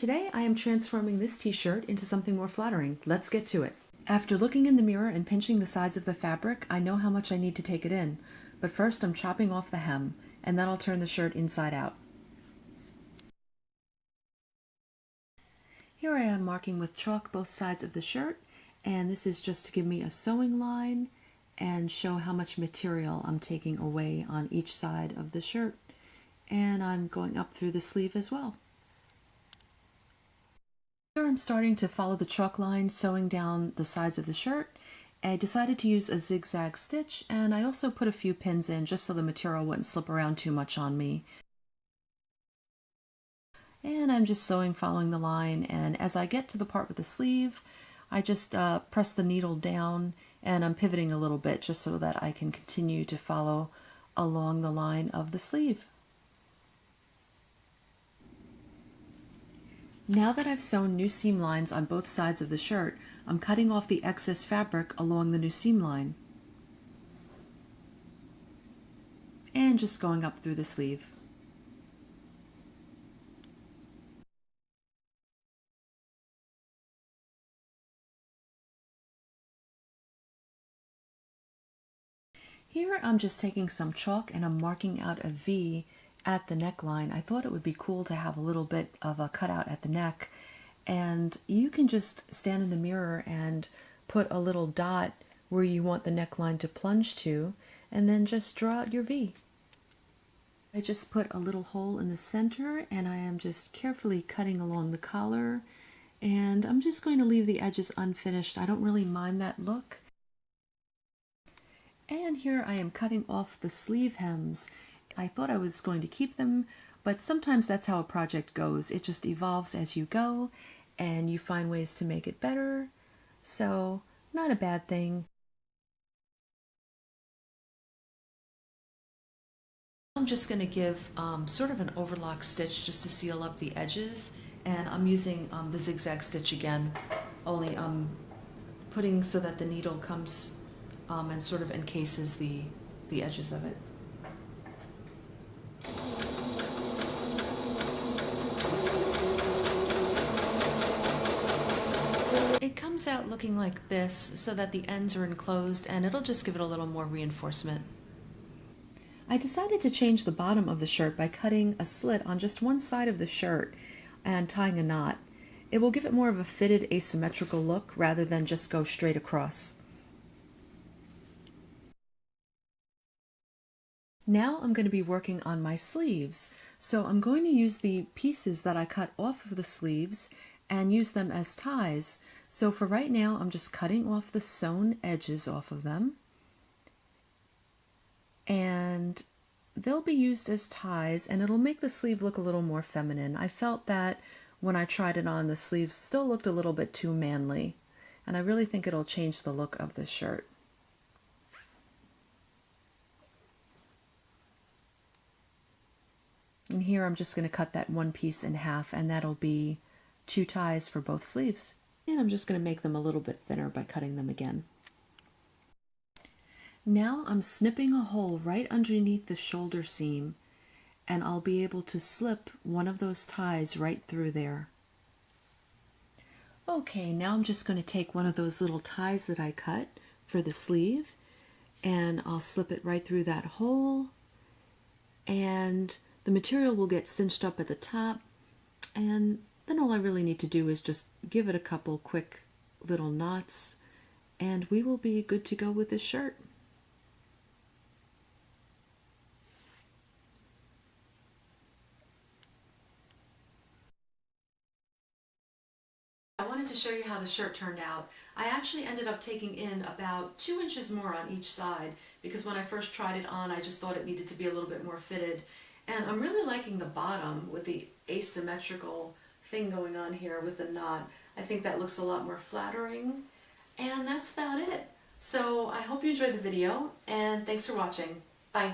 Today I am transforming this t-shirt into something more flattering. Let's get to it. After looking in the mirror and pinching the sides of the fabric, I know how much I need to take it in. But first I'm chopping off the hem, and then I'll turn the shirt inside out. Here I am marking with chalk both sides of the shirt, and this is just to give me a sewing line and show how much material I'm taking away on each side of the shirt. And I'm going up through the sleeve as well. Here I'm starting to follow the chalk line, sewing down the sides of the shirt. I decided to use a zigzag stitch, and I also put a few pins in just so the material wouldn't slip around too much on me. And I'm just sewing following the line, and as I get to the part with the sleeve, I just press the needle down and I'm pivoting a little bit just so that I can continue to follow along the line of the sleeve. Now that I've sewn new seam lines on both sides of the shirt, I'm cutting off the excess fabric along the new seam line and just going up through the sleeve. Here I'm just taking some chalk and I'm marking out a V at the neckline. I thought it would be cool to have a little bit of a cutout at the neck, and you can just stand in the mirror and put a little dot where you want the neckline to plunge to, and then just draw out your V. I just put a little hole in the center, and I am just carefully cutting along the collar, and I'm just going to leave the edges unfinished. I don't really mind that look. And here I am cutting off the sleeve hems. I thought I was going to keep them, but sometimes that's how a project goes. It just evolves as you go, and you find ways to make it better. So, not a bad thing. I'm just going to give sort of an overlock stitch just to seal up the edges, and I'm using the zigzag stitch again, only putting so that the needle comes and sort of encases the edges of it. It comes out looking like this so that the ends are enclosed, and it'll just give it a little more reinforcement. I decided to change the bottom of the shirt by cutting a slit on just one side of the shirt and tying a knot. It will give it more of a fitted asymmetrical look rather than just go straight across. Now I'm going to be working on my sleeves. So I'm going to use the pieces that I cut off of the sleeves and use them as ties. So for right now, I'm just cutting off the sewn edges off of them, and they'll be used as ties, and it'll make the sleeve look a little more feminine. I felt that when I tried it on, the sleeves still looked a little bit too manly, and I really think it'll change the look of the shirt. And here I'm just going to cut that one piece in half, and that'll be 2 ties for both sleeves. And I'm just going to make them a little bit thinner by cutting them again. Now I'm snipping a hole right underneath the shoulder seam, and I'll be able to slip one of those ties right through there. Okay, now I'm just going to take one of those little ties that I cut for the sleeve, and I'll slip it right through that hole, and the material will get cinched up at the top, and then all I really need to do is just give it a couple quick little knots, and we will be good to go with this shirt. I wanted to show you how the shirt turned out. I actually ended up taking in about 2 inches more on each side, because when I first tried it on, I just thought it needed to be a little bit more fitted. And I'm really liking the bottom with the asymmetrical thing going on here with the knot. I think that looks a lot more flattering, and that's about it. So I hope you enjoyed the video, and thanks for watching. Bye.